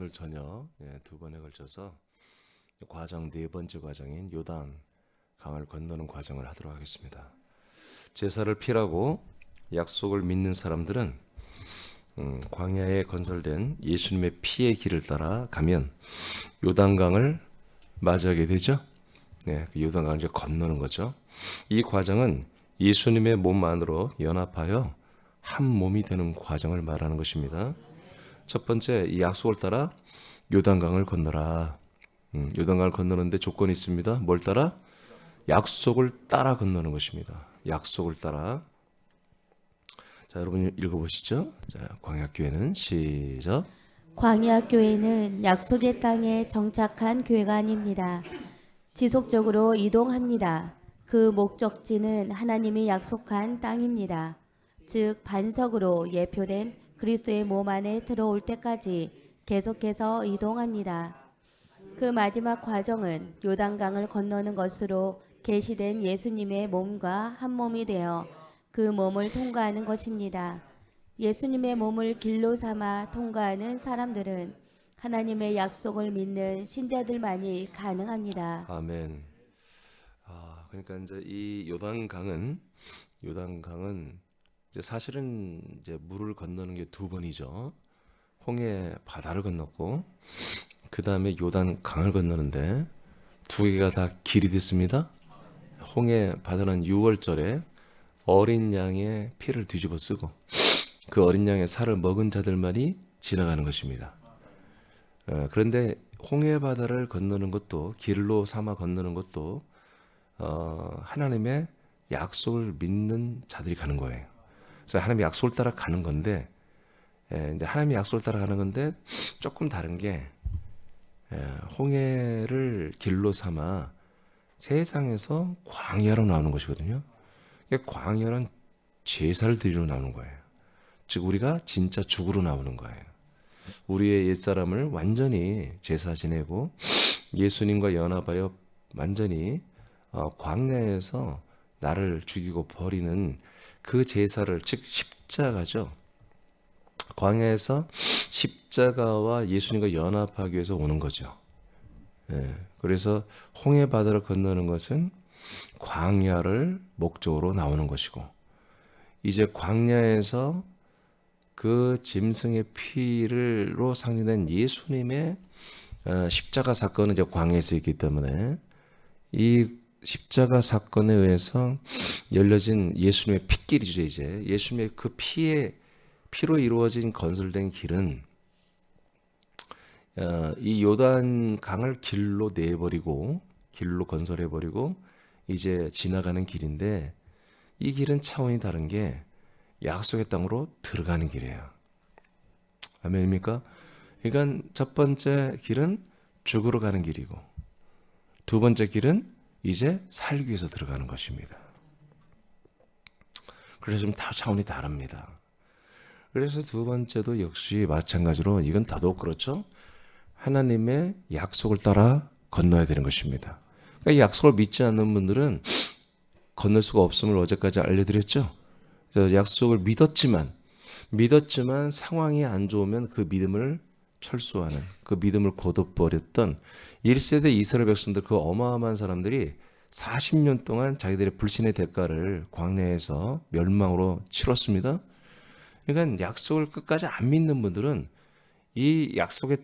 오늘 저녁 두 번에 걸쳐서 과정 네 번째 과정인 요단 강을 건너는 과정을 하도록 하겠습니다. 제사를 피라고 약속을 믿는 사람들은 광야에 건설된 예수님의 피의 길을 따라 가면 요단강을 맞이하게 되죠. 그 요단강을 이제 건너는 거죠. 이 과정은 예수님의 몸 안으로 연합하여 한 몸이 되는 과정을 말하는 것입니다. 첫 번째, 이 약속을 따라 요단강을 건너라. 요단강을 건너는데 조건이 있습니다. 뭘 따라? 약속을 따라 건너는 것입니다. 약속을 따라. 자, 여러분 읽어보시죠. 자, 광야교회는 시작. 광야교회는 약속의 땅에 정착한 교회가 아닙니다. 지속적으로 이동합니다. 그 목적지는 하나님이 약속한 땅입니다. 즉 반석으로 예표된 그리스도의 몸 안에 들어올 때까지 계속해서 이동합니다. 그 마지막 과정은 요단강을 건너는 것으로 계시된 예수님의 몸과 한 몸이 되어 그 몸을 통과하는 것입니다. 예수님의 몸을 길로 삼아 통과하는 사람들은 하나님의 약속을 믿는 신자들만이 가능합니다. 아멘. 그러니까 이제 이 요단강은 이제 사실은 이제 물을 건너는 게 두 번이죠. 홍해 바다를 건넜고 그 다음에 요단강을 건너는데 두 개가 다 길이 됐습니다. 홍해 바다는 6월절에 어린 양의 피를 뒤집어 쓰고 그 어린 양의 살을 먹은 자들만이 지나가는 것입니다. 그런데 홍해 바다를 건너는 것도 길로 삼아 건너는 것도 하나님의 약속을 믿는 자들이 가는 거예요. 그래서 하나님의 약속을 따라 가는 건데, 이제 하나님의 약속을 따라 가는 건데 조금 다른 게 홍해를 길로 삼아 세상에서 광야로 나오는 것이거든요. 광야는 제사를 드리러 나오는 거예요. 즉 우리가 진짜 죽으러 나오는 거예요. 우리의 옛사람을 완전히 제사 지내고 예수님과 연합하여 완전히 광야에서 나를 죽이고 버리는 그 제사를, 즉 십자가죠. 광야에서 십자가와 예수님과 연합하기 위해서 오는 거죠. 그래서 홍해 바다를 건너는 것은 광야를 목적으로 나오는 것이고, 이제 광야에서 그 짐승의 피로 상징된 예수님의 십자가 사건은 이제 광야에서 있기 때문에 이 십자가 사건에 의해서 열려진 예수님의 핏길이죠. 이제 예수님의 그 피로 이루어진 건설된 길은 이 요단 강을 길로 내버리고 길로 건설해버리고 이제 지나가는 길인데, 이 길은 차원이 다른 게 약속의 땅으로 들어가는 길이에요. 아멘입니까? 그러니까 첫 번째 길은 죽으러 가는 길이고 두 번째 길은 이제 살기 위해서 들어가는 것입니다. 그래서 좀 차원이 다릅니다. 그래서 두 번째도 역시 마찬가지로 이건 더더욱 그렇죠. 하나님의 약속을 따라 건너야 되는 것입니다. 그러니까 이 약속을 믿지 않는 분들은 건널 수가 없음을 어제까지 알려드렸죠. 약속을 믿었지만 상황이 안 좋으면 그 믿음을 철수하는, 그 믿음을 거둬버렸던 1세대 이스라엘 백성들, 그 어마어마한 사람들이 40년 동안 자기들의 불신의 대가를 광야에서 멸망으로 치렀습니다. 그러니까 약속을 끝까지 안 믿는 분들은 이 약속의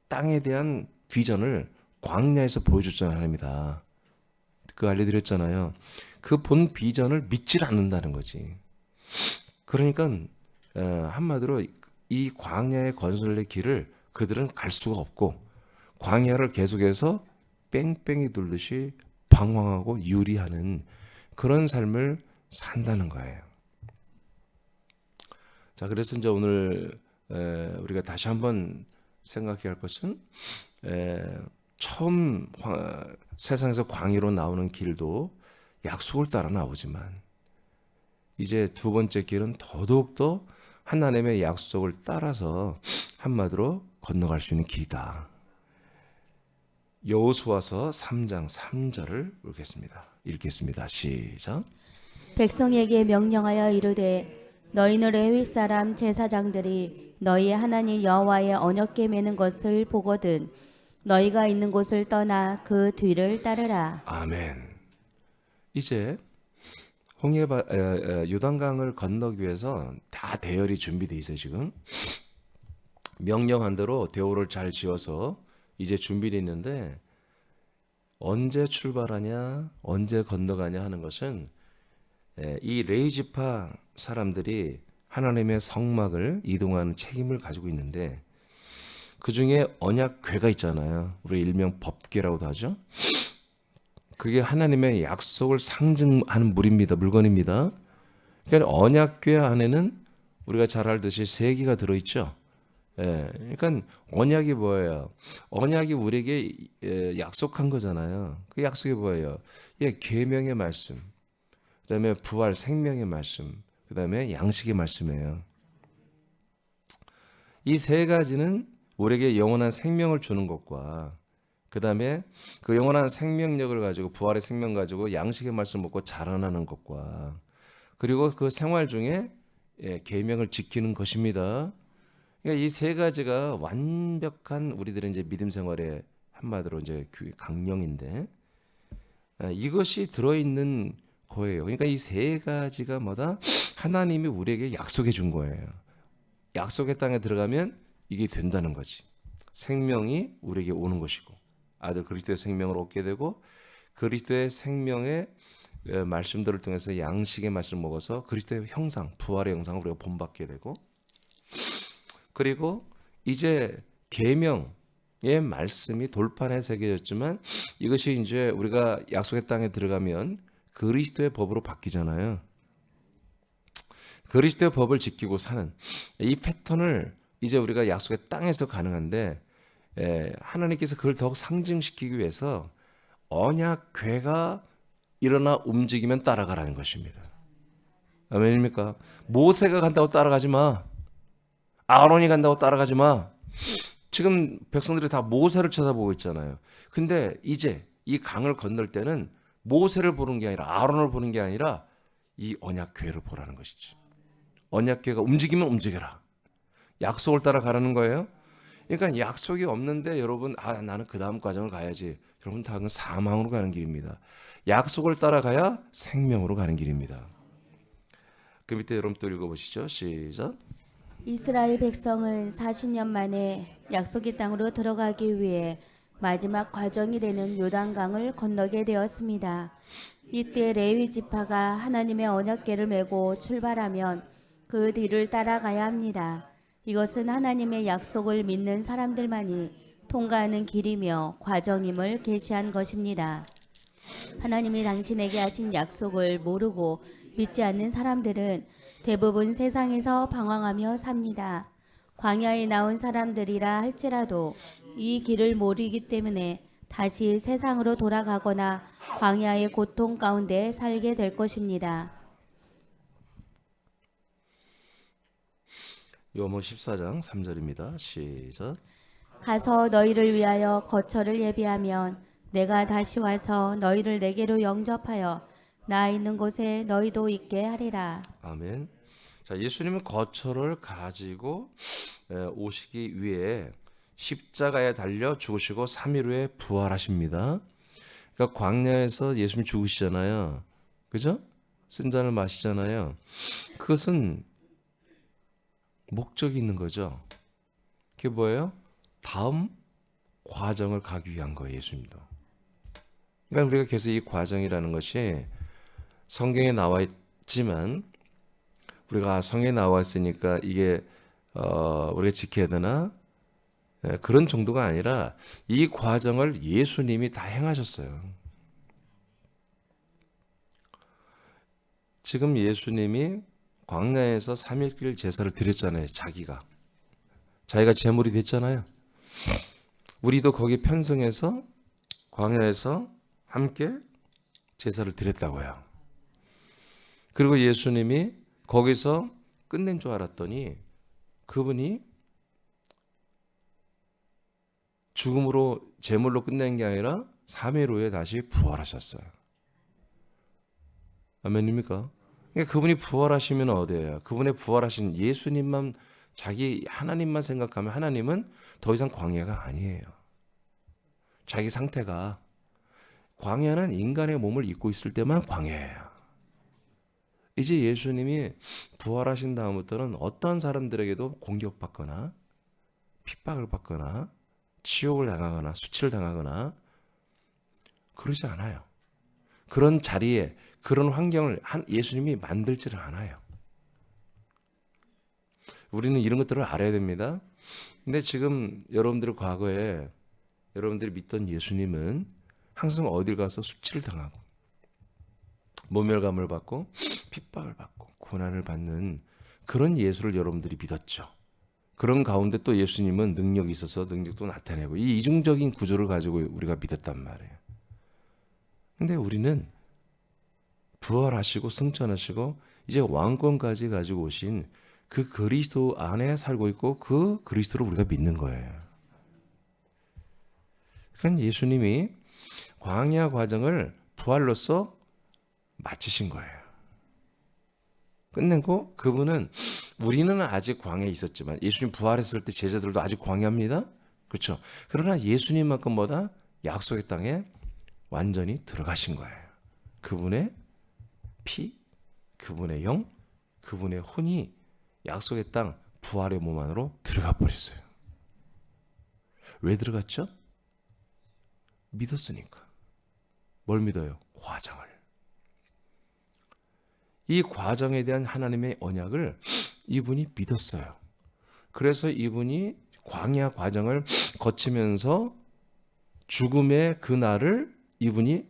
땅에 대한 비전을 광야에서 보여줬잖아요. 하나님이다. 그거 알려드렸잖아요. 그 본 비전을 믿질 않는다는 거지. 그러니까 한마디로 이 광야의 건설의 길을 그들은 갈 수가 없고 광야를 계속해서 뺑뺑이 돌듯이 방황하고 유리하는 그런 삶을 산다는 거예요. 자, 그래서 이제 오늘 우리가 다시 한번 생각해야 할 것은 처음 세상에서 광야로 나오는 길도 약속을 따라 나오지만 이제 두 번째 길은 더더욱더 하나님의 약속을 따라서 한마디로 건너갈 수 있는 길이다. 여호수아서 3장 3절을 읽겠습니다. 시작. 백성에게 명령하여 이르되 너희는 레위 사람 제사장들이 너희 하나님 여호와의 언약궤 매는 것을 보거든 너희가 있는 곳을 떠나 그 뒤를 따르라. 아멘. 이제 요단강을 건너기 위해서 다 대열이 준비돼 있어요. 지금 명령한 대로 대오를 잘 지어서 이제 준비돼 있는데 언제 출발하냐, 언제 건너가냐 하는 것은 이 레위지파 사람들이 하나님의 성막을 이동하는 책임을 가지고 있는데 그 중에 언약궤가 있잖아요. 우리 일명 법궤라고도 하죠. 그게 하나님의 약속을 상징하는 물건입니다. 그러니까 언약궤 안에는 우리가 잘 알듯이 세 개가 들어있죠. 그러니까 언약이 뭐예요? 언약이 우리에게 약속한 거잖아요. 그 약속이 뭐예요? 계명의 말씀, 그다음에 부활 생명의 말씀, 그다음에 양식의 말씀이에요. 이 세 가지는 우리에게 영원한 생명을 주는 것과 그다음에 그 영원한 생명력을 가지고 부활의 생명 가지고 양식의 말씀 먹고 자라나는 것과 그리고 그 생활 중에 계명을 지키는 것입니다. 그러니까 이 세 가지가 완벽한 우리들의 이제 믿음 생활의 한마디로 이제 강령인데 이것이 들어있는 거예요. 그러니까 이 세 가지가 뭐다? 하나님이 우리에게 약속해 준 거예요. 약속의 땅에 들어가면 이게 된다는 거지. 생명이 우리에게 오는 것이고 아들 그리스도의 생명을 얻게 되고 그리스도의 생명의 말씀들을 통해서 양식의 말씀을 먹어서 그리스도의 형상, 부활의 형상을 우리가 본받게 되고 그리고 이제 계명의 말씀이 돌판에 새겨졌지만 이것이 이제 우리가 약속의 땅에 들어가면 그리스도의 법으로 바뀌잖아요. 그리스도의 법을 지키고 사는 이 패턴을 이제 우리가 약속의 땅에서 가능한데 하나님께서 그걸 더욱 상징시키기 위해서 언약궤가 일어나 움직이면 따라가라는 것입니다. 아멘입니까? 모세가 간다고 따라가지 마. 아론이 간다고 따라가지 마. 지금 백성들이 다 모세를 쳐다보고 있잖아요. 근데 이제 이 강을 건널 때는 모세를 보는 게 아니라 아론을 보는 게 아니라 이 언약궤를 보라는 것이지. 언약궤가 움직이면 움직여라. 약속을 따라가라는 거예요. 그러니까 약속이 없는데 여러분 나는 그 다음 과정을 가야지. 여러분 다 그건 사망으로 가는 길입니다. 약속을 따라가야 생명으로 가는 길입니다. 그 밑에 여러분 또 읽어보시죠. 시작. 이스라엘 백성은 40년 만에 약속의 땅으로 들어가기 위해 마지막 과정이 되는 요단강을 건너게 되었습니다. 이때 레위 지파가 하나님의 언약궤를 메고 출발하면 그 뒤를 따라가야 합니다. 이것은 하나님의 약속을 믿는 사람들만이 통과하는 길이며 과정임을 계시한 것입니다. 하나님이 당신에게 하신 약속을 모르고 믿지 않는 사람들은 대부분 세상에서 방황하며 삽니다. 광야에 나온 사람들이라 할지라도 이 길을 모르기 때문에 다시 세상으로 돌아가거나 광야의 고통 가운데 살게 될 것입니다. 요모 14장 3절입니다. 시작. 가서 너희를 위하여 거처를 예비하면 내가 다시 와서 너희를 내게로 영접하여 나 있는 곳에 너희도 있게 하리라. 아멘. 자, 예수님은 거처를 가지고 오시기 위해 십자가에 달려 죽으시고 3일 후에 부활하십니다. 그러니까 광야에서 예수님이 죽으시잖아요. 그죠? 쓴 잔을 마시잖아요. 그것은 목적이 있는 거죠. 그게 뭐예요? 다음 과정을 가기 위한 거예요, 예수님도. 그러니까 우리가 계속 이 과정이라는 것이 성경에 나와 있지만 우리가 성경에 나와 있으니까 이게 우리가 지켜야 되나? 그런 정도가 아니라 이 과정을 예수님이 다 행하셨어요. 지금 예수님이 광야에서 3일길 제사를 드렸잖아요. 자기가 제물이 됐잖아요. 우리도 거기 편성해서 광야에서 함께 제사를 드렸다고요. 그리고 예수님이 거기서 끝낸 줄 알았더니 그분이 죽음으로 제물로 끝낸 게 아니라 3일 후에 다시 부활하셨어요. 아멘입니까? 그러니까 그분이 부활하시면 어디예요? 그분의 부활하신 예수님만, 자기 하나님만 생각하면 하나님은 더 이상 광야가 아니에요. 자기 상태가, 광야는 인간의 몸을 입고 있을 때만 광야예요. 이제 예수님이 부활하신 다음부터는 어떤 사람들에게도 공격받거나 핍박을 받거나 치욕을 당하거나 수치를 당하거나 그러지 않아요. 그런 자리에, 그런 환경을 예수님이 만들지를 않아요. 우리는 이런 것들을 알아야 됩니다. 근데 지금 여러분들 과거에 여러분들이 믿던 예수님은 항상 어딜 가서 수치를 당하고 모멸감을 받고 핍박을 받고 고난을 받는 그런 예수를 여러분들이 믿었죠. 그런 가운데 또 예수님은 능력이 있어서 능력도 나타내고 이 이중적인 구조를 가지고 우리가 믿었단 말이에요. 근데 우리는 부활하시고 승천하시고 이제 왕권까지 가지고 오신 그 그리스도 안에 살고 있고 그 그리스도를 우리가 믿는 거예요. 그러니까 예수님이 광야 과정을 부활로서 마치신 거예요. 끝내고 그분은, 우리는 아직 광야에 있었지만 예수님 부활했을 때 제자들도 아직 광야입니다. 그렇죠? 그러나 예수님만큼보다 약속의 땅에 완전히 들어가신 거예요. 그분의 피, 그분의 영, 그분의 혼이 약속의 땅 부활의 몸 안으로 들어가 버렸어요. 왜 들어갔죠? 믿었으니까. 뭘 믿어요? 과정을. 이 과정에 대한 하나님의 언약을 이분이 믿었어요. 그래서 이분이 광야 과정을 거치면서 죽음의 그날을 이분이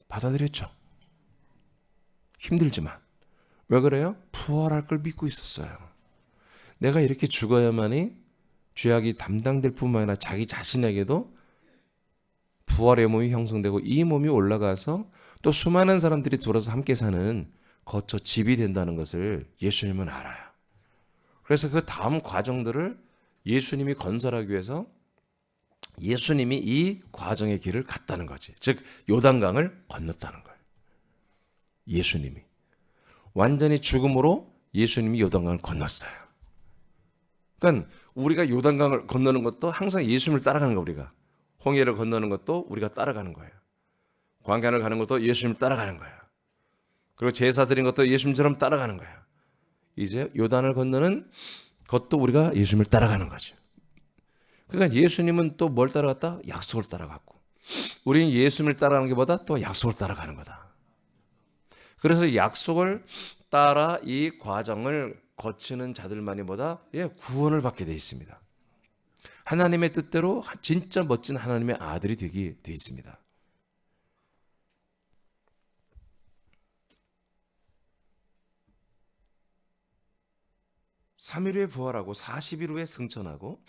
받아들였죠. 힘들지만. 왜 그래요? 부활할 걸 믿고 있었어요. 내가 이렇게 죽어야만이 죄악이 담당될 뿐만 아니라 자기 자신에게도 부활의 몸이 형성되고 이 몸이 올라가서 또 수많은 사람들이 돌아서 함께 사는 거처 집이 된다는 것을 예수님은 알아요. 그래서 그 다음 과정들을 예수님이 건설하기 위해서 예수님이 이 과정의 길을 갔다는 거지. 즉 요단강을 건넜다는 거예요. 예수님이 완전히 죽음으로 예수님이 요단강을 건넜어요. 그러니까 우리가 요단강을 건너는 것도 항상 예수님을 따라가는 거예요. 우리가 홍해를 건너는 것도 우리가 따라가는 거예요. 광야를 가는 것도 예수님을 따라가는 거예요. 그리고 제사 드린 것도 예수님처럼 따라가는 거예요. 이제 요단을 건너는 것도 우리가 예수님을 따라가는 거죠. 그러니까 예수님은 또 뭘 따라갔다? 약속을 따라갔고, 우리는 예수님을 따라가는 것보다 또 약속을 따라가는 거다. 그래서 약속을 따라 이 과정을 거치는 자들만이 보다 구원을 받게 되어 있습니다. 하나님의 뜻대로 진짜 멋진 하나님의 아들이 되게 되어 있습니다. (3일) 후에 부활하고 (40일) 후에 승천하고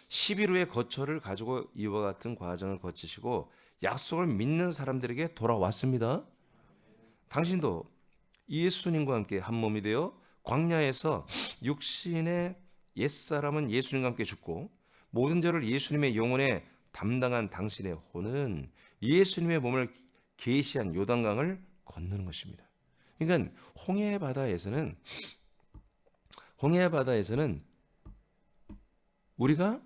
(10일) 후에 거처를 가지고 이와 같은 과정을 거치시고 약속을 믿는 사람들에게 돌아왔습니다. 당신도 예수님과 함께 한 몸이 되어 광야에서 육신의 옛사람은 예수님과 함께 죽고 모든 죄를 예수님의 영혼에 담당한 당신의 혼은 예수님의 몸을 계시한 요단강을 건너는 것입니다. 그러니까 홍해 바다에서는 우리가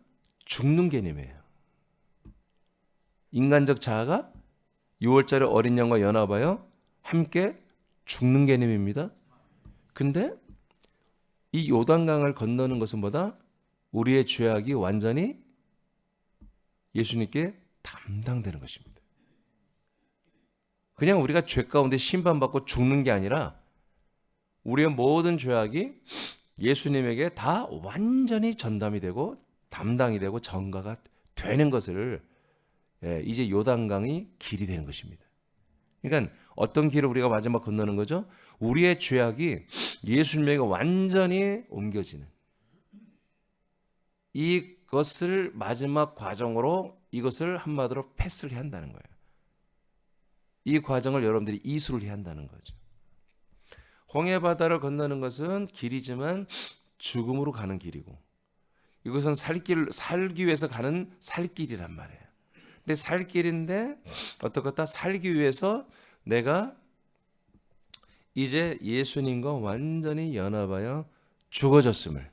죽는 개념이에요. 인간적 자아가 6월절에 어린 양과 연합하여 함께 죽는 개념입니다. 근데 이 요단강을 건너는 것은 뭐다? 우리의 죄악이 완전히 예수님께 담당되는 것입니다. 그냥 우리가 죄 가운데 심판받고 죽는 게 아니라 우리의 모든 죄악이 예수님에게 다 완전히 전담이 되고 담당이 되고 전가가 되는 것을 이제 요단강이 길이 되는 것입니다. 그러니까 어떤 길을 우리가 마지막 건너는 거죠? 우리의 죄악이 예수님에게 완전히 옮겨지는 이것을 마지막 과정으로 이것을 한마디로 패스를 해야 한다는 거예요. 이 과정을 여러분들이 이수를 해야 한다는 거죠. 홍해 바다를 건너는 것은 길이지만 죽음으로 가는 길이고 이것은 살기 위해서 가는 살길이란 말이에요. 근데 살길인데 어떻겠다? 살기 위해서 내가 이제 예수님과 완전히 연합하여 죽어졌음을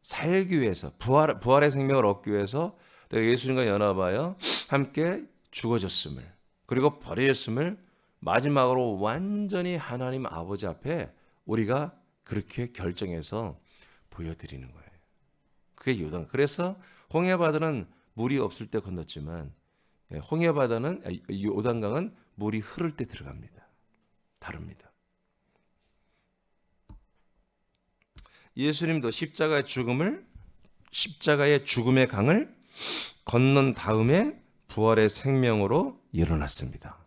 살기 위해서 부활의 생명을 얻기 위해서 내가 예수님과 연합하여 함께 죽어졌음을 그리고 버려졌음을 마지막으로 완전히 하나님 아버지 앞에 우리가 그렇게 결정해서 보여드리는 거예요. 그게 요단. 그래서 홍해바다는 물이 없을 때 건넜지만 요단강은 물이 흐를 때 들어갑니다. 다릅니다. 예수님도 십자가의 죽음의 강을 건넌 다음에 부활의 생명으로 일어났습니다.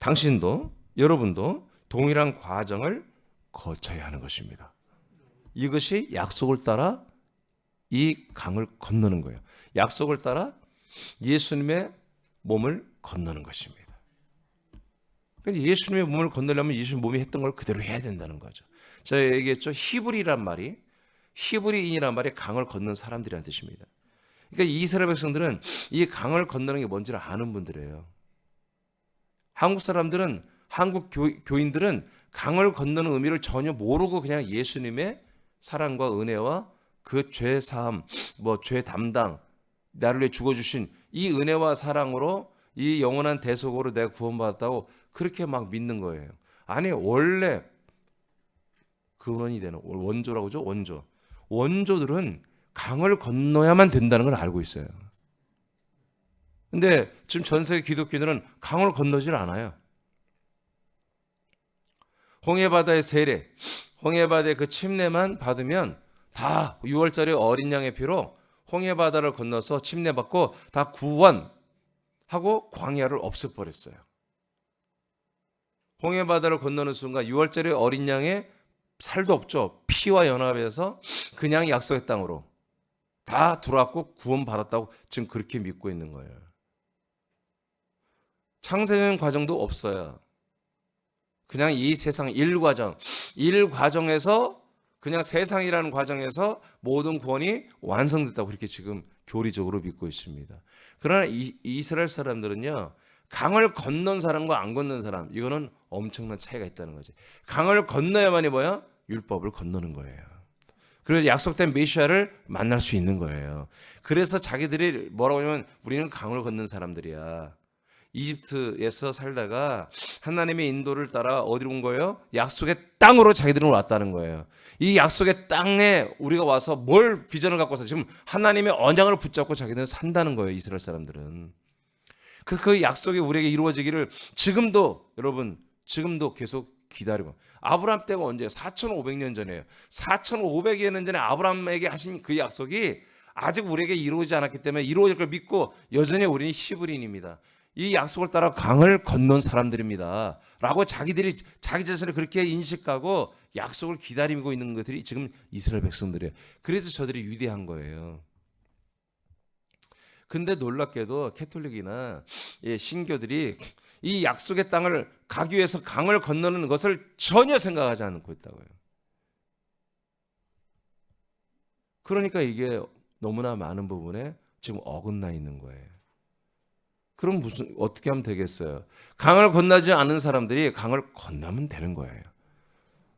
당신도 여러분도 동일한 과정을 거쳐야 하는 것입니다. 이것이 약속을 따라 이 강을 건너는 거예요. 약속을 따라 예수님의 몸을 건너는 것입니다. 그러니까 예수님의 몸을 건너려면 예수님 몸이 했던 걸 그대로 해야 된다는 거죠. 제가 얘기했죠. 히브리인이란 말이 강을 건넌 사람들이라는 뜻입니다. 그러니까 이스라엘 백성들은 이 강을 건너는 게 뭔지를 아는 분들이에요. 한국 사람들은 한국 교인들은 강을 건너는 의미를 전혀 모르고 그냥 예수님의 사랑과 은혜와 그 죄 사함, 죄 담당, 나를 위해 죽어주신 이 은혜와 사랑으로 이 영원한 대속으로 내가 구원받았다고 그렇게 막 믿는 거예요. 아니 원래 근원이 되는 원조라고 하죠. 원조들은 강을 건너야만 된다는 걸 알고 있어요. 근데 지금 전 세계 기독교인들은 강을 건너질 않아요. 홍해바다의 세례, 홍해바다의 그 침례만 받으면 다 6월절의 어린 양의 피로 홍해바다를 건너서 침례받고 다 구원하고 광야를 없애버렸어요. 홍해바다를 건너는 순간 6월절의 어린 양의 살도 없죠. 피와 연합해서 그냥 약속의 땅으로 다 들어왔고 구원받았다고 지금 그렇게 믿고 있는 거예요. 창세전 과정도 없어요. 그냥 이 세상 일과정에서 그냥 세상이라는 과정에서 모든 구원이 완성됐다고 그렇게 지금 교리적으로 믿고 있습니다. 그러나 이스라엘 사람들은요, 강을 건넌 사람과 안 건넌 사람, 이거는 엄청난 차이가 있다는 거지. 강을 건너야만이 뭐야? 율법을 건너는 거예요. 그래서 약속된 메시아를 만날 수 있는 거예요. 그래서 자기들이 뭐라고 하냐면 우리는 강을 건넌 사람들이야. 이집트에서 살다가 하나님의 인도를 따라 어디로 온 거예요? 약속의 땅으로 자기들은 왔다는 거예요. 이 약속의 땅에 우리가 와서 뭘 비전을 갖고서 지금 하나님의 언약을 붙잡고 자기들은 산다는 거예요. 이스라엘 사람들은. 그 약속이 우리에게 이루어지기를 지금도 여러분 지금도 계속 기다리고. 아브라함 때가 언제예요? 4,500년 전이에요. 4,500년 전에 아브라함에게 하신 그 약속이 아직 우리에게 이루어지지 않았기 때문에 이루어질 걸 믿고 여전히 우리는 히브리인입니다. 이 약속을 따라 강을 건넌 사람들입니다. 라고 자기들이 자기 자신을 그렇게 인식하고 약속을 기다리고 있는 것들이 지금 이스라엘 백성들이에요. 그래서 저들이 위대한 거예요. 근데 놀랍게도 캐톨릭이나 신교들이 이 약속의 땅을 가기 위해서 강을 건너는 것을 전혀 생각하지 않고 있다고요. 그러니까 이게 너무나 많은 부분에 지금 어긋나 있는 거예요. 그럼 어떻게 하면 되겠어요? 강을 건너지 않은 사람들이 강을 건너면 되는 거예요.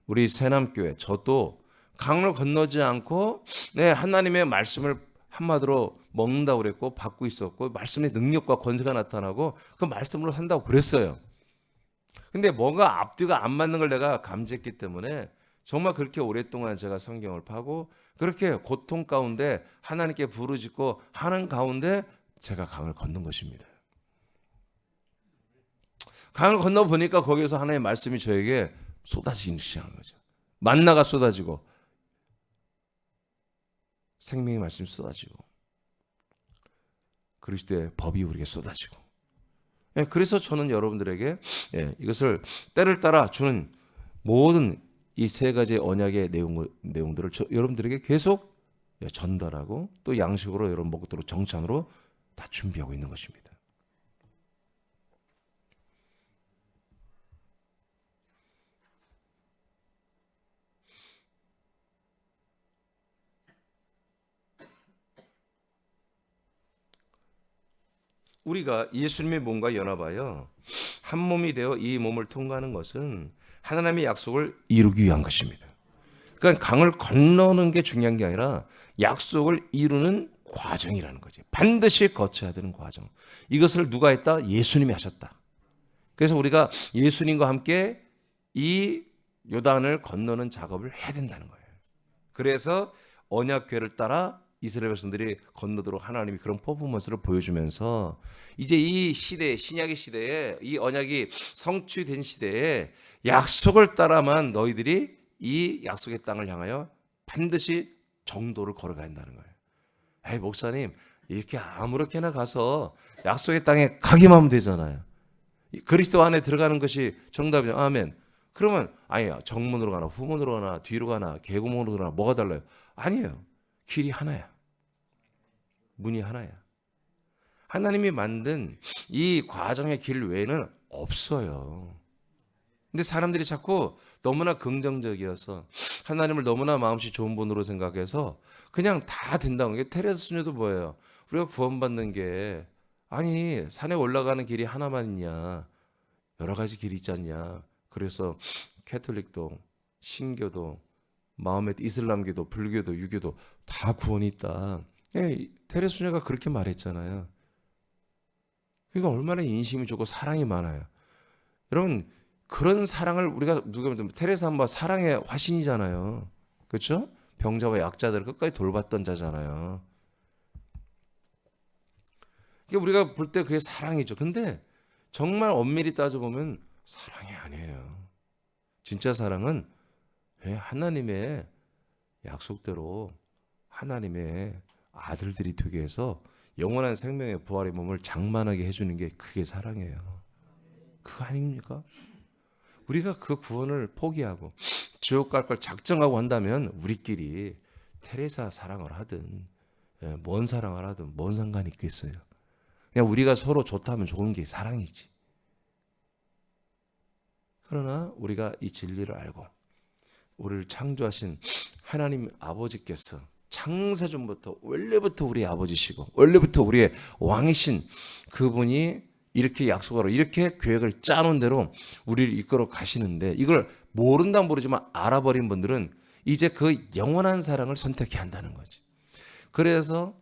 우리 새남교회 저도 강을 건너지 않고 하나님의 말씀을 한마디로 먹는다고 그랬고 받고 있었고 말씀의 능력과 권세가 나타나고 그 말씀으로 산다고 그랬어요. 근데 뭔가 앞뒤가 안 맞는 걸 내가 감지했기 때문에 정말 그렇게 오랫동안 제가 성경을 파고 그렇게 고통 가운데 하나님께 부르짖고 하는 가운데 제가 강을 건넌 것입니다. 강을 건너 보니까 거기서 하나님의 말씀이 저에게 쏟아지기 시작한 거죠. 만나가 쏟아지고 생명의 말씀이 쏟아지고 그리스도의 법이 우리에게 쏟아지고. 그래서 저는 여러분들에게 이것을 때를 따라 주는 모든 이 세 가지 언약의 내용들을 여러분들에게 계속 전달하고 또 양식으로 여러분 먹도록 정찬으로 다 준비하고 있는 것입니다. 우리가 예수님의 몸과 연합하여 한 몸이 되어 이 몸을 통과하는 것은 하나님의 약속을 이루기 위한 것입니다. 그러니까 강을 건너는 게 중요한 게 아니라 약속을 이루는 과정이라는 거지. 반드시 거쳐야 되는 과정. 이것을 누가 했다? 예수님이 하셨다. 그래서 우리가 예수님과 함께 이 요단을 건너는 작업을 해야 된다는 거예요. 그래서 언약궤를 따라 이스라엘 백성들이 건너도록 하나님이 그런 퍼포먼스를 보여주면서 이제 이 시대에, 신약의 시대에, 이 언약이 성취된 시대에 약속을 따라만 너희들이 이 약속의 땅을 향하여 반드시 정도를 걸어가야 한다는 거예요. 에이, 목사님, 이렇게 아무렇게나 가서 약속의 땅에 가기만 하면 되잖아요. 그리스도 안에 들어가는 것이 정답이죠. 아멘. 그러면 아니야, 정문으로 가나 후문으로 가나 뒤로 가나 개구멍으로 가나 뭐가 달라요? 아니에요. 길이 하나야. 문이 하나야. 하나님이 만든 이 과정의 길 외에는 없어요. 근데 사람들이 자꾸 너무나 긍정적이어서 하나님을 너무나 마음씨 좋은 분으로 생각해서 그냥 다 된다고. 게 테레사 수녀도 뭐예요? 우리가 구원받는 게 아니 산에 올라가는 길이 하나만 있냐? 여러 가지 길이 있지 않냐? 그래서 캐톨릭도 신교도 마호메트 이슬람교도 불교도 유교도 다 구원이 있다. 테레사 수녀가 그렇게 말했잖아요. 그러니까 얼마나 인심이 좋고 사랑이 많아요. 여러분 그런 사랑을 우리가 누가 보면 테레사 한번 사랑의 화신이잖아요. 그렇죠? 병자와 약자들을 끝까지 돌봤던 자잖아요. 그러니까 우리가 볼 때 그게 사랑이죠. 근데 정말 엄밀히 따져보면 사랑이 아니에요. 진짜 사랑은 하나님의 약속대로 하나님의 아들들이 되게 해서 영원한 생명의 부활의 몸을 장만하게 해주는 게 그게 사랑이에요. 그거 아닙니까? 우리가 그 구원을 포기하고 지옥 갈 걸 작정하고 한다면 우리끼리 테레사 사랑을 하든 뭔 사랑을 하든 뭔 상관이 있겠어요. 그냥 우리가 서로 좋다면 좋은 게 사랑이지. 그러나 우리가 이 진리를 알고 우리를 창조하신 하나님 아버지께서 창세전부터 원래부터 우리의 아버지시고 원래부터 우리의 왕이신 그분이 이렇게 약속하러 이렇게 계획을 짜놓은 대로 우리를 이끌어 가시는데 이걸 모른다면 모르지만 알아버린 분들은 이제 그 영원한 사랑을 선택해야 한다는 거지. 그래서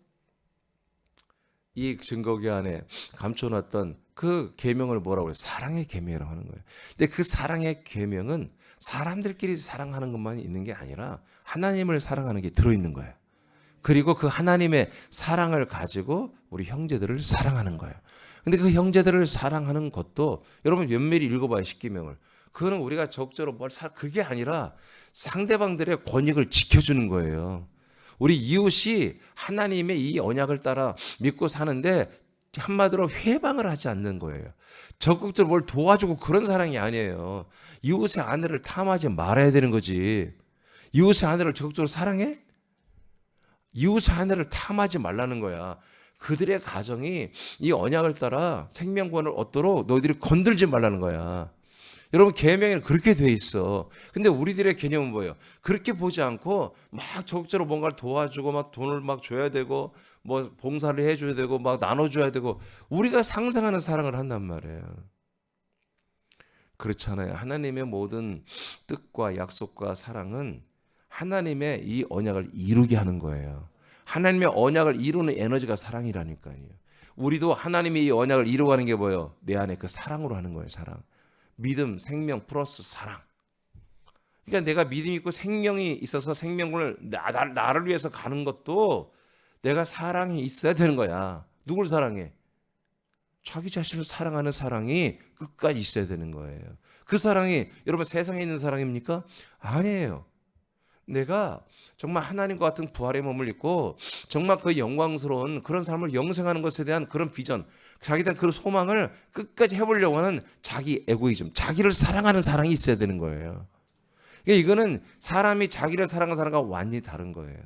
이 증거궤 안에 감춰놨던 그 계명을 뭐라고 해요? 사랑의 계명이라고 하는 거예요. 근데 그 사랑의 계명은 사람들끼리 사랑하는 것만 있는 게 아니라 하나님을 사랑하는 게 들어있는 거예요. 그리고 그 하나님의 사랑을 가지고 우리 형제들을 사랑하는 거예요. 근데 그 형제들을 사랑하는 것도 여러분 면밀히 읽어봐요. 십계명을. 그거는 우리가 적절로 그게 아니라 상대방들의 권익을 지켜주는 거예요. 우리 이웃이 하나님의 이 언약을 따라 믿고 사는데 한마디로 회방을 하지 않는 거예요. 적극적으로 뭘 도와주고 그런 사랑이 아니에요. 이웃의 아내를 탐하지 말아야 되는 거지. 이웃의 아내를 적극적으로 사랑해? 이웃의 아내를 탐하지 말라는 거야. 그들의 가정이 이 언약을 따라 생명권을 얻도록 너희들이 건들지 말라는 거야. 여러분 계명에는 그렇게 돼 있어. 근데 우리들의 개념은 뭐예요? 그렇게 보지 않고 막 적극적으로 뭔가를 도와주고 막 돈을 막 줘야 되고 뭐 봉사를 해줘야 되고 막 나눠줘야 되고 우리가 상상하는 사랑을 한단 말이에요. 그렇잖아요. 하나님의 모든 뜻과 약속과 사랑은 하나님의 이 언약을 이루게 하는 거예요. 하나님의 언약을 이루는 에너지가 사랑이라니까요. 우리도 하나님이 이 언약을 이루어가는 게 뭐예요? 내 안에 그 사랑으로 하는 거예요. 사랑. 믿음, 생명 플러스 사랑. 그러니까 내가 믿음이 있고 생명이 있어서 생명을 나를 위해서 가는 것도 내가 사랑이 있어야 되는 거야. 누굴 사랑해? 자기 자신을 사랑하는 사랑이 끝까지 있어야 되는 거예요. 그 사랑이 여러분 세상에 있는 사랑입니까? 아니에요. 내가 정말 하나님과 같은 부활의 몸을 입고 정말 그 영광스러운 그런 삶을 영생하는 것에 대한 그런 비전, 자기에 대한 그런 소망을 끝까지 해보려고 하는 자기 에고이즘, 자기를 사랑하는 사랑이 있어야 되는 거예요. 그러니까 이거는 사람이 자기를 사랑하는 사람과 완전히 다른 거예요.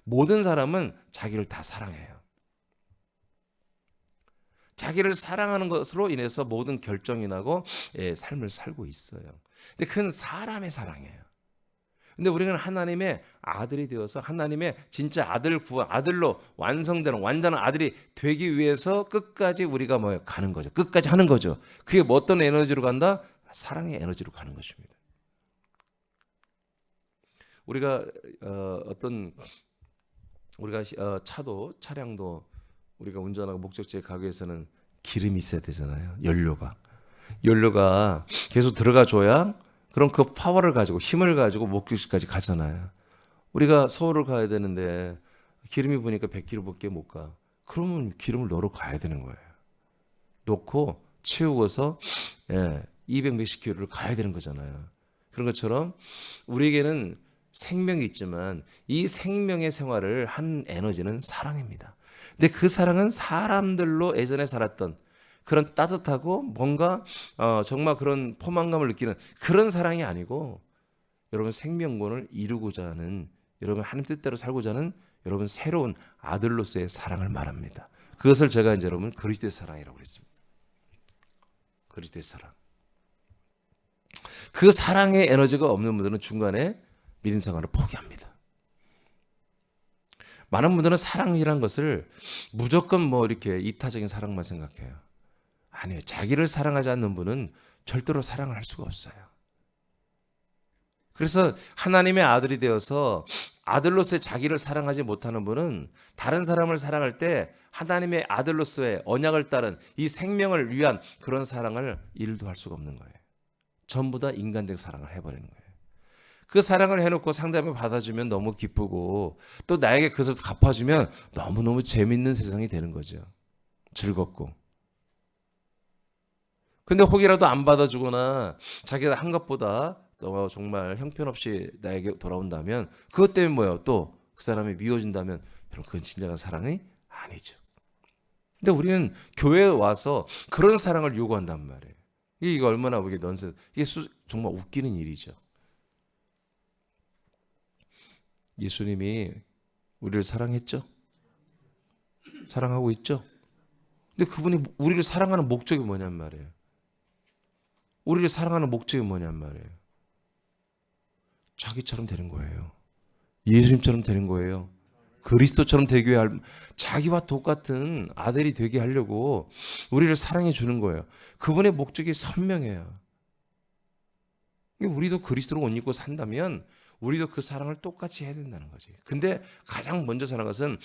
모든 사람은 자기를 다 사랑해요. 자기를 사랑하는 것으로 인해서 모든 결정이 나고 삶을 살고 있어요. 근데 그건 사람의 사랑이에요. 근데 우리는 하나님의 아들이 되어서 하나님의 진짜 아들로 완성되는 완전한 아들이 되기 위해서 끝까지 우리가 가는 거죠. 끝까지 하는 거죠. 그게 어떤 에너지로 간다? 사랑의 에너지로 가는 것입니다. 우리가 어떤 우리가 차량도 우리가 운전하고 목적지에 가기 위해서는 기름이 있어야 되잖아요. 연료가 계속 들어가줘야 그럼 그 파워를 가지고 힘을 가지고 목적지까지 가잖아요. 우리가 서울을 가야 되는데 기름이 보니까 100km밖에 못 가. 그러면 기름을 넣으러 가야 되는 거예요. 놓고 채우고서 200 몇십 킬로를 가야 되는 거잖아요. 그런 것처럼 우리에게는 생명이 있지만 이 생명의 생활을 한 에너지는 사랑입니다. 근데 그 사랑은 사람들로 예전에 살았던 그런 따뜻하고 뭔가 정말 그런 포만감을 느끼는 그런 사랑이 아니고 여러분 생명권을 이루고자 하는 여러분 하나님 뜻대로 살고자 하는 여러분 새로운 아들로서의 사랑을 말합니다. 그것을 제가 이제 여러분 그리스도의 사랑이라고 그랬습니다. 그리스도의 사랑. 그 사랑의 에너지가 없는 분들은 중간에 믿음 생활을 포기합니다. 많은 분들은 사랑이란 것을 무조건 뭐 이렇게 이타적인 사랑만 생각해요. 아니에요. 자기를 사랑하지 않는 분은 절대로 사랑을 할 수가 없어요. 그래서 하나님의 아들이 되어서 아들로서의 자기를 사랑하지 못하는 분은 다른 사람을 사랑할 때 하나님의 아들로서의 언약을 따른 이 생명을 위한 그런 사랑을 일도 할 수가 없는 거예요. 전부 다 인간적 사랑을 해버리는 거예요. 그 사랑을 해놓고 상대방이 받아주면 너무 기쁘고 또 나에게 그것을 갚아주면 너무너무 재밌는 세상이 되는 거죠. 즐겁고. 근데 혹이라도 안 받아주거나 자기가 한 것보다 정말 형편없이 나에게 돌아온다면 그것 때문에 뭐예요? 또 그 사람이 미워진다면 그건 진정한 사랑이 아니죠. 근데 우리는 교회에 와서 그런 사랑을 요구한단 말이에요. 이게 얼마나 우리게 넌센스. 이게 정말 웃기는 일이죠. 예수님이 우리를 사랑했죠? 사랑하고 있죠? 근데 그분이 우리를 사랑하는 목적이 뭐냔 말이에요. 우리를 사랑하는 목적이 뭐냔 말이에요. 자기처럼 되는 거예요. 예수님처럼 되는 거예요. 그리스도처럼 되게 자기와 똑같은 아들이 되게 하려고 우리를 사랑해 주는 거예요. 그분의 목적이 선명해요. 우리도 그리스도로 옷 입고 산다면 우리도 그 사랑을 똑같이 해야 된다는 거지. 근데 가장 먼저 사랑하는 것은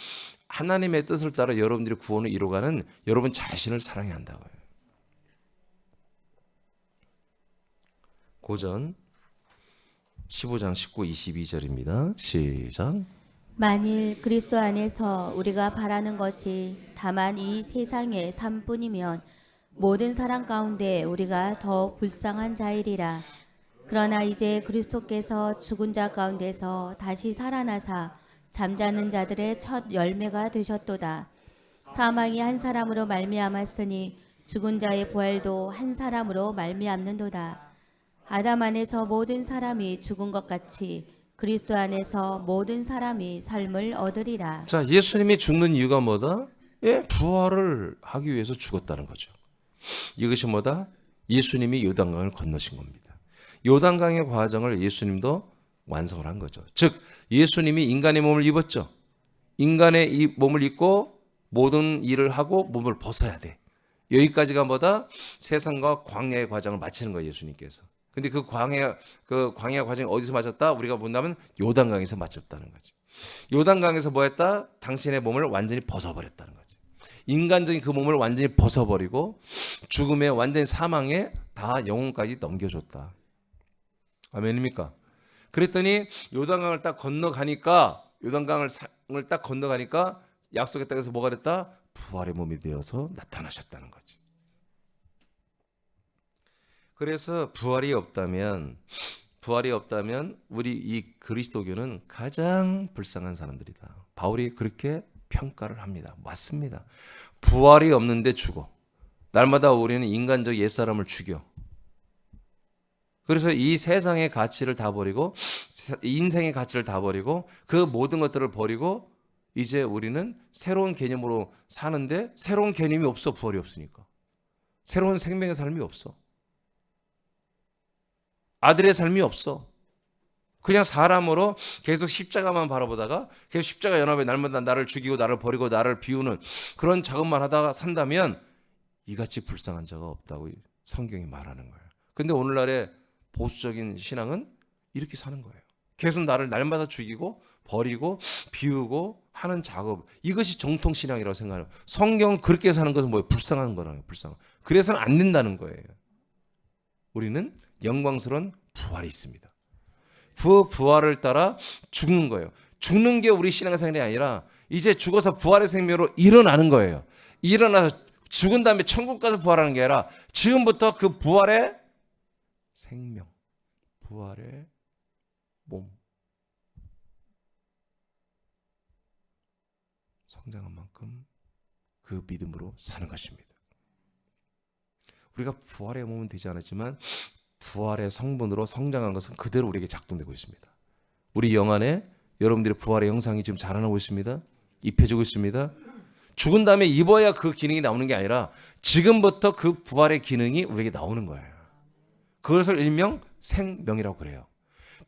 하나님의 뜻을 따라 여러분들이 구원을 이루어가는 여러분 자신을 사랑해야 한다고요. 고전 15장 19, 22절입니다. 시작. 만일 그리스도 안에서 우리가 바라는 것이 다만 이 세상의 삶뿐이면 모든 사람 가운데 우리가 더 불쌍한 자이리라. 그러나 이제 그리스도께서 죽은 자 가운데서 다시 살아나사 잠자는 자들의 첫 열매가 되셨도다. 사망이 한 사람으로 말미암았으니 죽은 자의 부활도 한 사람으로 말미암는도다. 아담 안에서 모든 사람이 죽은 것 같이 그리스도 안에서 모든 사람이 삶을 얻으리라. 자, 예수님이 죽는 이유가 뭐다? 부활을 하기 위해서 죽었다는 거죠. 이것이 뭐다? 예수님이 요단강을 건너신 겁니다. 요단강의 과정을 예수님도 완성을 한 거죠. 즉 예수님이 인간의 몸을 입었죠. 인간의 이 몸을 입고 모든 일을 하고 몸을 벗어야 돼. 여기까지가 뭐다? 세상과 광야의 과정을 마치는 거예요. 예수님께서. 근데 그 광야 과정이 어디서 마쳤다? 우리가 본다면 요단강에서 마쳤다는 거죠. 요단강에서 뭐 했다? 당신의 몸을 완전히 벗어버렸다는 거죠. 인간적인 그 몸을 완전히 벗어버리고 죽음에 완전히 사망에 다 영혼까지 넘겨줬다. 아멘입니까? 그랬더니 요단강을 딱 건너가니까 약속의 땅에서 뭐가 됐다? 부활의 몸이 되어서 나타나셨다는 거지. 그래서 부활이 없다면 우리 이 그리스도교는 가장 불쌍한 사람들이다. 바울이 그렇게 평가를 합니다. 맞습니다. 부활이 없는데 죽어. 날마다 우리는 인간적 옛사람을 죽여. 그래서 이 세상의 가치를 다 버리고 인생의 가치를 다 버리고 그 모든 것들을 버리고 이제 우리는 새로운 개념으로 사는데 새로운 개념이 없어. 부활이 없으니까. 새로운 생명의 삶이 없어. 아들의 삶이 없어. 그냥 사람으로 계속 십자가만 바라보다가 계속 십자가 연합에 날마다 나를 죽이고 나를 버리고 나를 비우는 그런 작업만 하다가 산다면 이같이 불쌍한 자가 없다고 성경이 말하는 거예요. 근데 오늘날의 보수적인 신앙은 이렇게 사는 거예요. 계속 나를 날마다 죽이고 버리고 비우고 하는 작업, 이것이 정통 신앙이라고 생각해요. 성경은 그렇게 사는 것은 뭐예요? 불쌍한 거라는 불쌍한. 그래서는 안 된다는 거예요. 우리는 영광스러운 부활이 있습니다. 그 부활을 따라 죽는 거예요. 죽는 게 우리 신앙생활이 아니라 이제 죽어서 부활의 생명으로 일어나는 거예요. 일어나서 죽은 다음에 천국 가서 부활하는 게 아니라 지금부터 그 부활의 생명, 부활의 몸, 성장한 만큼 그 믿음으로 사는 것입니다. 우리가 부활의 몸은 되지 않았지만 부활의 성분으로 성장한 것은 그대로 우리에게 작동되고 있습니다. 우리 영 안에 여러분들의 부활의 형상이 지금 자라나고 있습니다. 입혀지고 있습니다. 죽은 다음에 입어야 그 기능이 나오는 게 아니라 지금부터 그 부활의 기능이 우리에게 나오는 거예요. 그것을 일명 생명이라고 그래요.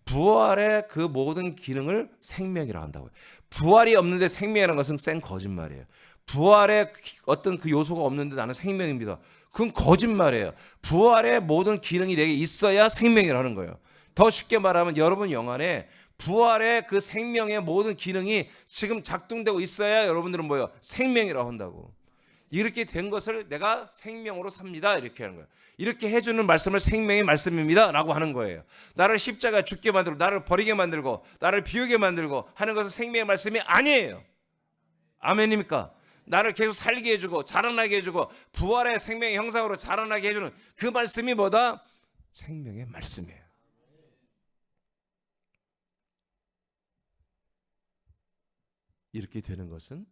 부활의 그 모든 기능을 생명이라고 한다고요. 부활이 없는데 생명이라는 것은 생 거짓말이에요. 부활의 어떤 그 요소가 없는데 나는 생명입니다. 그건 거짓말이에요. 부활의 모든 기능이 내게 있어야 생명이라는 거예요. 더 쉽게 말하면 여러분 영 안에 부활의 그 생명의 모든 기능이 지금 작동되고 있어야 여러분들은 뭐예요? 생명이라고 한다고. 이렇게 된 것을 내가 생명으로 삽니다. 이렇게 하는 거예요. 이렇게 해주는 말씀을 생명의 말씀입니다 라고 하는 거예요. 나를 십자가에 죽게 만들고 나를 버리게 만들고 나를 비우게 만들고 하는 것은 생명의 말씀이 아니에요. 아멘입니까? 나를 계속 살게 해주고 자라나게 해주고 부활의 생명의 형상으로 자라나게 해주는 그 말씀이 뭐다? 생명의 말씀이에요. 이렇게 되는 것은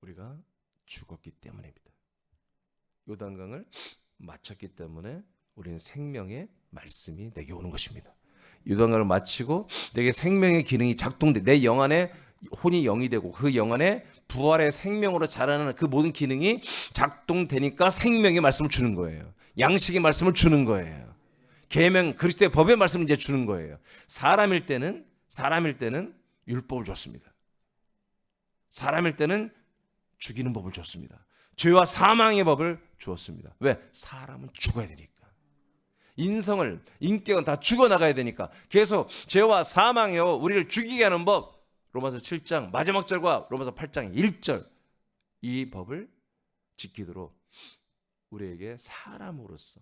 우리가 죽었기 때문입니다. 요단강을 마쳤기 때문에 우리는 생명의 말씀이 내게 오는 것입니다. 요단강을 마치고 내게 생명의 기능이 작동돼 내 영 안에 혼이 영이 되고 그 영 안에 부활의 생명으로 자라나는 그 모든 기능이 작동되니까 생명의 말씀을 주는 거예요. 양식의 말씀을 주는 거예요. 계명 그리스도의 법의 말씀을 이제 주는 거예요. 사람일 때는 율법을 줬습니다. 사람일 때는 죽이는 법을 줬습니다. 죄와 사망의 법을 주었습니다. 왜? 사람은 죽어야 되니까. 인격은 다 죽어나가야 되니까. 계속 죄와 사망이요 우리를 죽이게 하는 법, 로마서 7장 마지막 절과 로마서 8장 1절 이 법을 지키도록 우리에게 사람으로서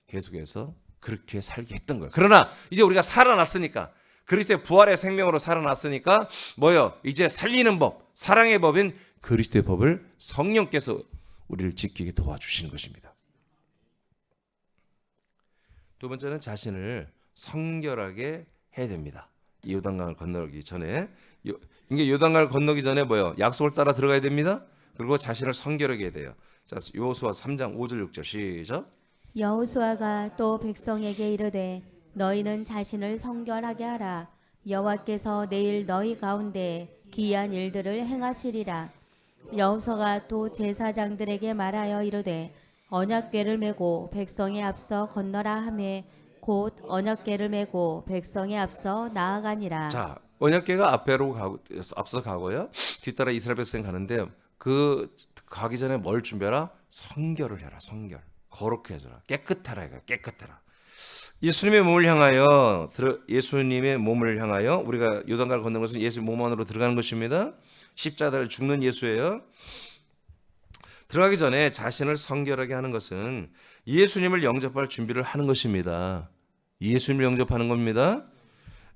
계속해서 그렇게 살게 했던 거예요. 그러나 이제 우리가 살아났으니까 그리스도의 부활의 생명으로 살아났으니까 뭐요? 이제 살리는 법, 사랑의 법인 그리스도의 법을 성령께서 우리를 지키게 도와주시는 것입니다. 두 번째는 자신을 성결하게 해야 됩니다. 이 요단강을 건너기 전에 이게 요단강을 건너기 전에 뭐요? 약속을 따라 들어가야 됩니다. 그리고 자신을 성결하게 해야 돼요. 자, 여호수아 3장 5절 6절 시작. 여호수아가 또 백성에게 이르되 너희는 자신을 성결하게 하라. 여호와께서 내일 너희 가운데 기이한 일들을 행하시리라. 여호수아가 또 제사장들에게 말하여 이르되 언약궤를 메고 백성에 앞서 건너라 하매 곧 언약궤를 메고 백성에 앞서 나아가니라. 자, 언약궤가 앞서 가고요. 뒤따라 이스라엘 백성이 가는데 그 가기 전에 뭘 준비하라? 성결을 해라. 성결. 거룩해 해줘라. 깨끗하라. 깨끗하라. 예수님의 몸을 향하여 우리가 요단강을 걷는 것은 예수의 몸 안으로 들어가는 것입니다. 십자가를 죽는 예수예요. 들어가기 전에 자신을 성결하게 하는 것은 예수님을 영접할 준비를 하는 것입니다. 예수님을 영접하는 겁니다.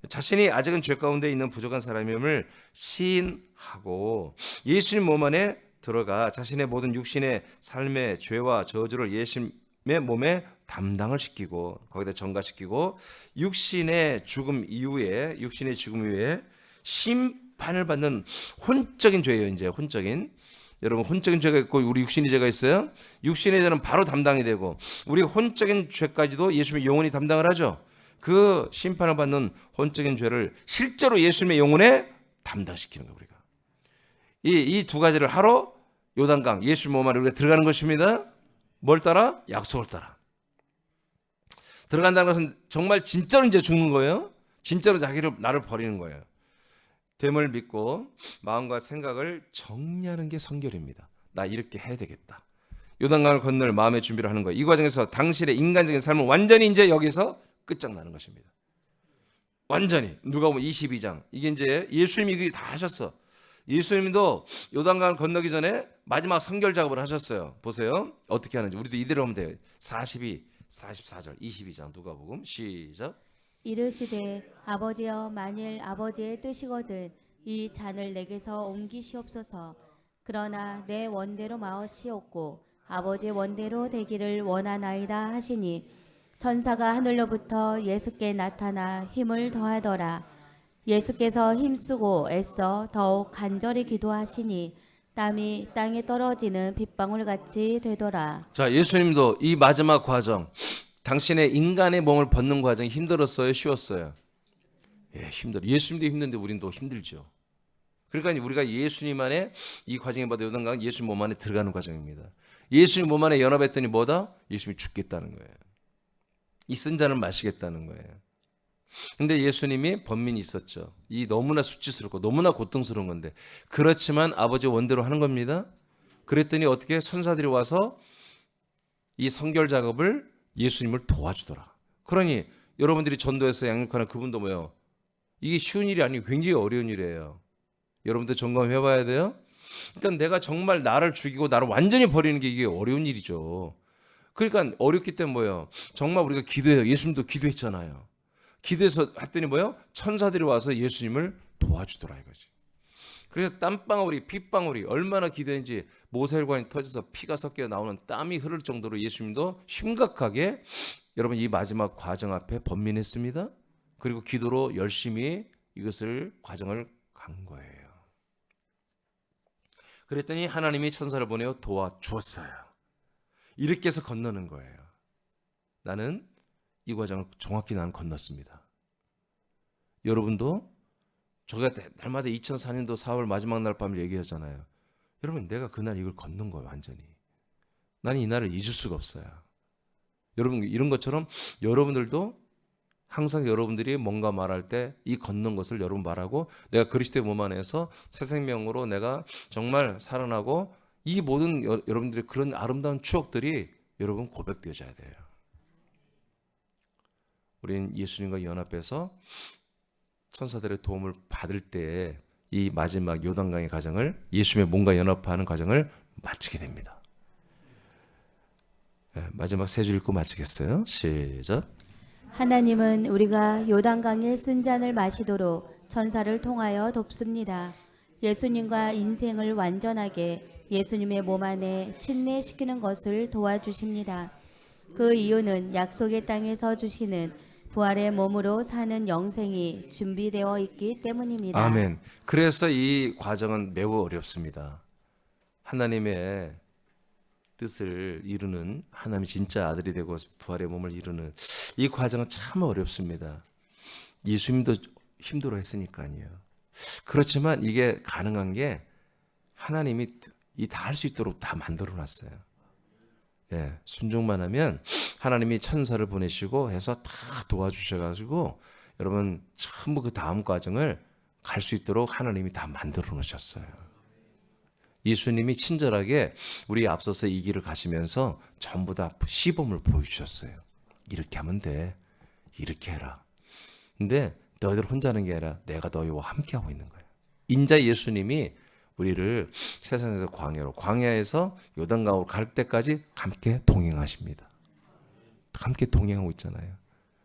자신이 아직은 죄 가운데 있는 부족한 사람임을 시인하고 예수님 몸 안에 들어가 자신의 모든 육신의 삶의 죄와 저주를 예수님의 몸에 담당을 시키고 거기다 전가시키고 육신의 죽음 이후에 심판을 받는 혼적인 죄예요. 이제 여러분 혼적인 죄가 있고 우리 육신의 죄가 있어요. 육신의 죄는 바로 담당이 되고 우리 혼적인 죄까지도 예수님의 영혼이 담당을 하죠. 그 심판을 받는 혼적인 죄를 실제로 예수님의 영혼에 담당시키는 거예요. 우리가 이 두 가지를 하러 요단강 예수님 몸 안에 우리가 들어가는 것입니다. 뭘 따라? 약속을 따라 들어간다는 것은 정말 진짜로 이제 죽는 거예요. 진짜로 나를 버리는 거예요. 됨을 믿고 마음과 생각을 정리하는 게 성결입니다. 나 이렇게 해야 되겠다. 요단강을 건널 마음의 준비를 하는 거예요. 이 과정에서 당신의 인간적인 삶은 완전히 이제 여기서 끝장나는 것입니다. 완전히. 누가복음 22장. 이게 이제 예수님이 이게 다 하셨어. 예수님도 요단강을 건너기 전에 마지막 성결 작업을 하셨어요. 보세요. 어떻게 하는지. 우리도 이대로 하면 돼요. 42, 44절, 22장 누가복음 시작. 이르시되 아버지여 만일 아버지의 뜻이거든 이 잔을 내게서 옮기시옵소서. 그러나 내 원대로 마옵시옵고 아버지의 원대로 되기를 원하나이다 하시니 천사가 하늘로부터 예수께 나타나 힘을 더하더라. 예수께서 힘쓰고 애써 더욱 간절히 기도하시니 땀이 땅에 떨어지는 빗방울 같이 되더라. 자, 예수님도 이 마지막 과정, 당신의 인간의 몸을 벗는 과정이 힘들었어요, 쉬웠어요? 예, 힘들어. 예수님도 힘든데 우린 또 힘들죠. 그러니까 우리가 예수님 안에 이 과정에 받아 요단강 예수님 몸 안에 들어가는 과정입니다. 예수님 몸 안에 연합했더니 뭐다? 예수님이 죽겠다는 거예요. 이 쓴 잔을 마시겠다는 거예요. 근데 예수님이 번민이 있었죠. 이 너무나 수치스럽고 너무나 고통스러운 건데 그렇지만 아버지 원대로 하는 겁니다. 그랬더니 어떻게 천사들이 와서 이 성결 작업을 예수님을 도와주더라. 그러니 여러분들이 전도해서 양육하는 그분도 뭐예요? 이게 쉬운 일이 아니고 굉장히 어려운 일이에요. 여러분들 점검해 봐야 돼요. 그러니까 내가 정말 나를 죽이고 나를 완전히 버리는 게 이게 어려운 일이죠. 그러니까 어렵기 때문에 뭐예요? 정말 우리가 기도해요. 예수님도 기도했잖아요. 기도해서 했더니 뭐예요? 천사들이 와서 예수님을 도와주더라 이거지. 그래서 땀방울이 핏방울이 얼마나 기도했는지 모세혈관이 터져서 피가 섞여 나오는 땀이 흐를 정도로 예수님도 심각하게 여러분 이 마지막 과정 앞에 번민했습니다. 그리고 기도로 열심히 이것을 과정을 간 거예요. 그랬더니 하나님이 천사를 보내어 도와주었어요. 이렇게 해서 건너는 거예요. 나는 이 과정을 정확히 나는 건넜습니다. 여러분도 저희가 날마다 2004년도 4월 마지막 날 밤을 얘기하잖아요. 여러분 내가 그날 이걸 건넌 거예요. 완전히. 나는 이 날을 잊을 수가 없어요. 여러분 이런 것처럼 여러분들도 항상 여러분들이 뭔가 말할 때 이 건넌 것을 여러분 말하고 내가 그리스도의 몸 안에서 새 생명으로 내가 정말 살아나고 이 모든 여러분들의 그런 아름다운 추억들이 여러분 고백되어져야 돼요. 우리는 예수님과 연합해서 천사들의 도움을 받을 때 이 마지막 요단강의 과정을 예수님의 몸과 연합하는 과정을 마치게 됩니다. 마지막 세 줄 읽고 마치겠어요. 시작. 하나님은 우리가 요단강의 쓴 잔을 마시도록 천사를 통하여 돕습니다. 예수님과 인생을 완전하게 예수님의 몸 안에 침례시키는 것을 도와주십니다. 그 이유는 약속의 땅에서 주시는 부활의 몸으로 사는 영생이 준비되어 있기 때문입니다. 아멘. 그래서 이 과정은 매우 어렵습니다. 하나님의 뜻을 이루는 하나님이 진짜 아들이 되고 부활의 몸을 이루는 이 과정은 참 어렵습니다. 예수님도 힘들어 했으니까요. 그렇지만 이게 가능한 게 하나님이 이 다 할 수 있도록 다 만들어 놨어요. 예, 순종만 하면 하나님이 천사를 보내시고 해서 다 도와주셔가지고 여러분 전부 그 다음 과정을 갈 수 있도록 하나님이 다 만들어 놓으셨어요. 예수님이 친절하게 우리 앞서서 이 길을 가시면서 전부 다 시범을 보여주셨어요. 이렇게 하면 돼. 이렇게 해라. 근데 너희들 혼자 하는 게 아니라 내가 너희와 함께하고 있는 거예요. 인자 예수님이 우리를 세상에서 광야에서 요단강으로 갈 때까지 함께 동행하십니다. 함께 동행하고 있잖아요.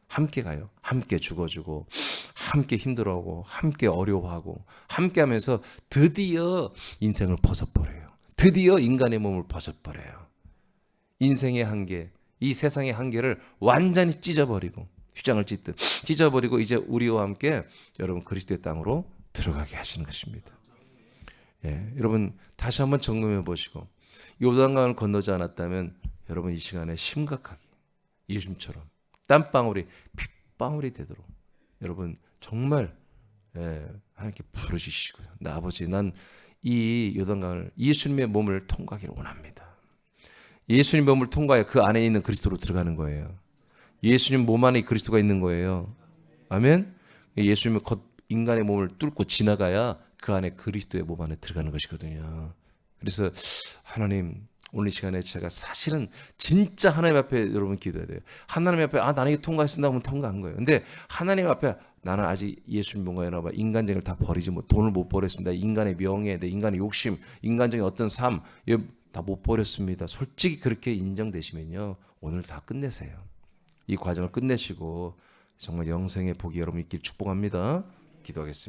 함께 가요. 함께 죽어주고 함께 힘들어하고 함께 어려워하고 함께 하면서 드디어 인생을 벗어버려요. 드디어 인간의 몸을 벗어버려요. 인생의 한계, 이 세상의 한계를 완전히 찢어버리고 휘장을 찢듯 찢어버리고 이제 우리와 함께 여러분 그리스도의 땅으로 들어가게 하시는 것입니다. 예, 여러분 다시 한번 점검해 보시고 요단강을 건너지 않았다면 여러분 이 시간에 심각하게 예수님처럼 땀방울이 핏방울이 되도록 여러분 정말 하나님께 부르짖으시고요. 나 아버지 난 이 요단강을 예수님의 몸을 통과하기를 원합니다. 예수님 몸을 통과해 그 안에 있는 그리스도로 들어가는 거예요. 예수님 몸 안에 그리스도가 있는 거예요. 아멘. 예수님은 곧 인간의 몸을 뚫고 지나가야 그 안에 그리스도의 몸 안에 들어가는 것이거든요. 그래서 하나님 오늘 이 시간에 제가 사실은 진짜 하나님 앞에 여러분 기도해야 돼요. 하나님 앞에 나는 이거 통과했습니다 하면 통과한 거예요. 근데 하나님 앞에 나는 아직 예수님 뭔가였나 봐. 인간적을 다 버리지 못, 돈을 못 버렸습니다. 인간의 명예, 내 인간의 욕심, 인간적인 어떤 삶, 다 못 버렸습니다. 솔직히 그렇게 인정되시면요, 오늘 다 끝내세요. 이 과정을 끝내시고 정말 영생의 복이 여러분 있길 축복합니다. 기도하겠습니다.